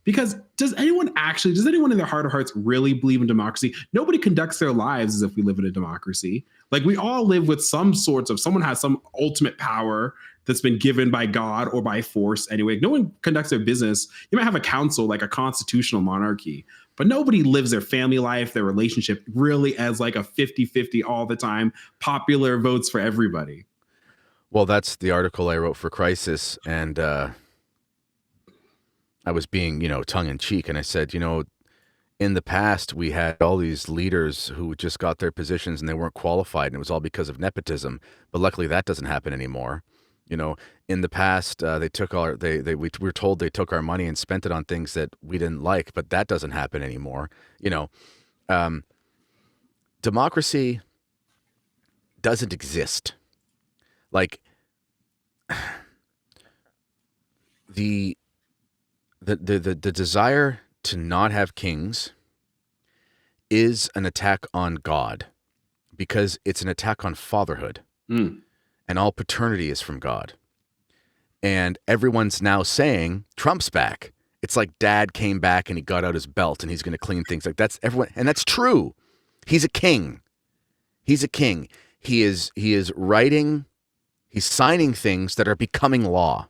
Because does anyone in their heart of hearts really believe in democracy? Nobody conducts their lives as if we live in a democracy. Like, we all live with someone has some ultimate power that's been given by God or by force anyway. No one conducts their business. You might have a council, like a constitutional monarchy, but nobody lives their family life, their relationship really as like a 50-50 all the time, popular votes for everybody. Well, that's the article I wrote for Crisis, and I was being, tongue in cheek, and I said, in the past, we had all these leaders who just got their positions and they weren't qualified, and it was all because of nepotism. But luckily, that doesn't happen anymore. In the past, we were told they took our money and spent it on things that we didn't like, but that doesn't happen anymore. Democracy doesn't exist. Like the desire to not have kings is an attack on God, because it's an attack on fatherhood. And all paternity is from God. And everyone's now saying Trump's back. It's like dad came back and he got out his belt and he's going to clean things. Like, that's everyone. And that's true. He's a king. He's a king. He is writing, he's signing things that are becoming law.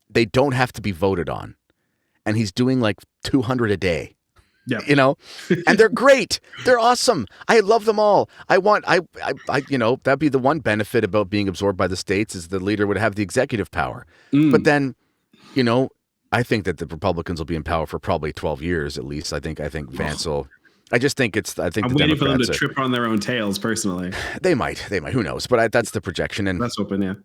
They don't have to be voted on. And he's doing like 200 a day. Yeah. And they're great. They're awesome. I love them all. That'd be the one benefit about being absorbed by the states, is the leader would have the executive power. But then, I think that the Republicans will be in power for probably 12 years at least. I think Vance will. I'm waiting for them to trip on their own tails, personally. They might. Who knows? But that's the projection. And that's open, yeah.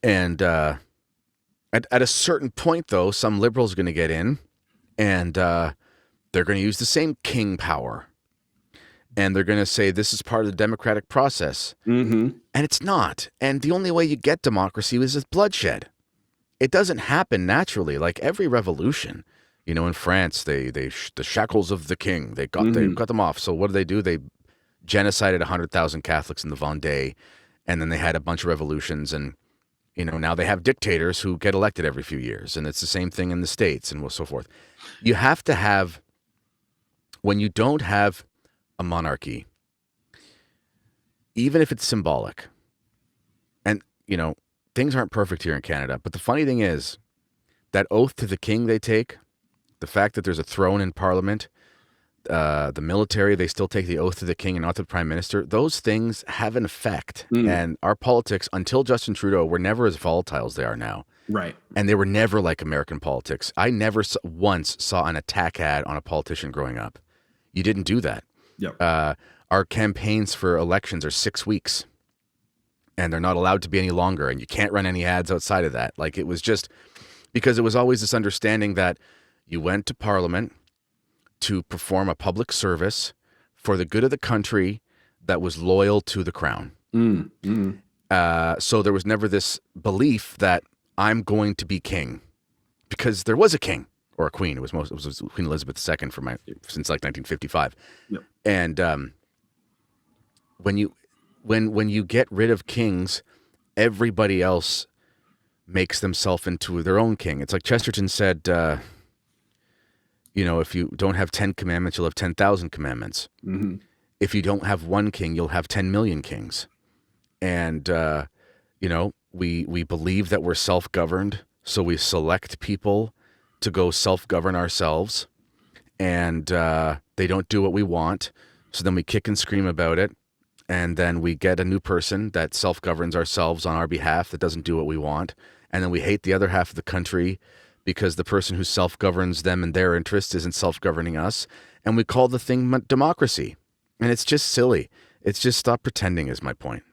And at a certain point, though, some liberals are going to get in, and they're going to use the same king power, and they're going to say this is part of the democratic process. And it's not. And the only way you get democracy is with bloodshed. It doesn't happen naturally. Like every revolution, in France, the shackles of the king, they cut them off. So what do? They genocided 100,000 Catholics in the Vendée, and then they had a bunch of revolutions, and now they have dictators who get elected every few years, and it's the same thing in the States and so forth. You have to have, when you don't have a monarchy, even if it's symbolic, and, things aren't perfect here in Canada, but the funny thing is that oath to the king they take, the fact that there's a throne in Parliament, the military, they still take the oath to the king and not to the prime minister. Those things have an effect. And our politics, until Justin Trudeau, were never as volatile as they are now. Right. And they were never like American politics. I never once saw an attack ad on a politician growing up. You didn't do that. Yep. Our campaigns for elections are 6 weeks, and they're not allowed to be any longer, and you can't run any ads outside of that. Like, it was just because it was always this understanding that you went to Parliament to perform a public service for the good of the country that was loyal to the crown. So there was never this belief that I'm going to be king, because there was a king or a queen. It was Queen Elizabeth II since like 1955. Yep. And when you get rid of kings, everybody else makes themselves into their own king. It's like Chesterton said, if you don't have 10 commandments, you'll have 10,000 commandments. If you don't have one king, you'll have 10 million kings. And, we believe that we're self-governed, so we select people to go self-govern ourselves. And they don't do what we want, so then we kick and scream about it. And then we get a new person that self-governs ourselves on our behalf that doesn't do what we want. And then we hate the other half of the country because the person who self-governs them in their interest isn't self-governing us. And we call the thing democracy. And it's just silly. It's just stop pretending is my point.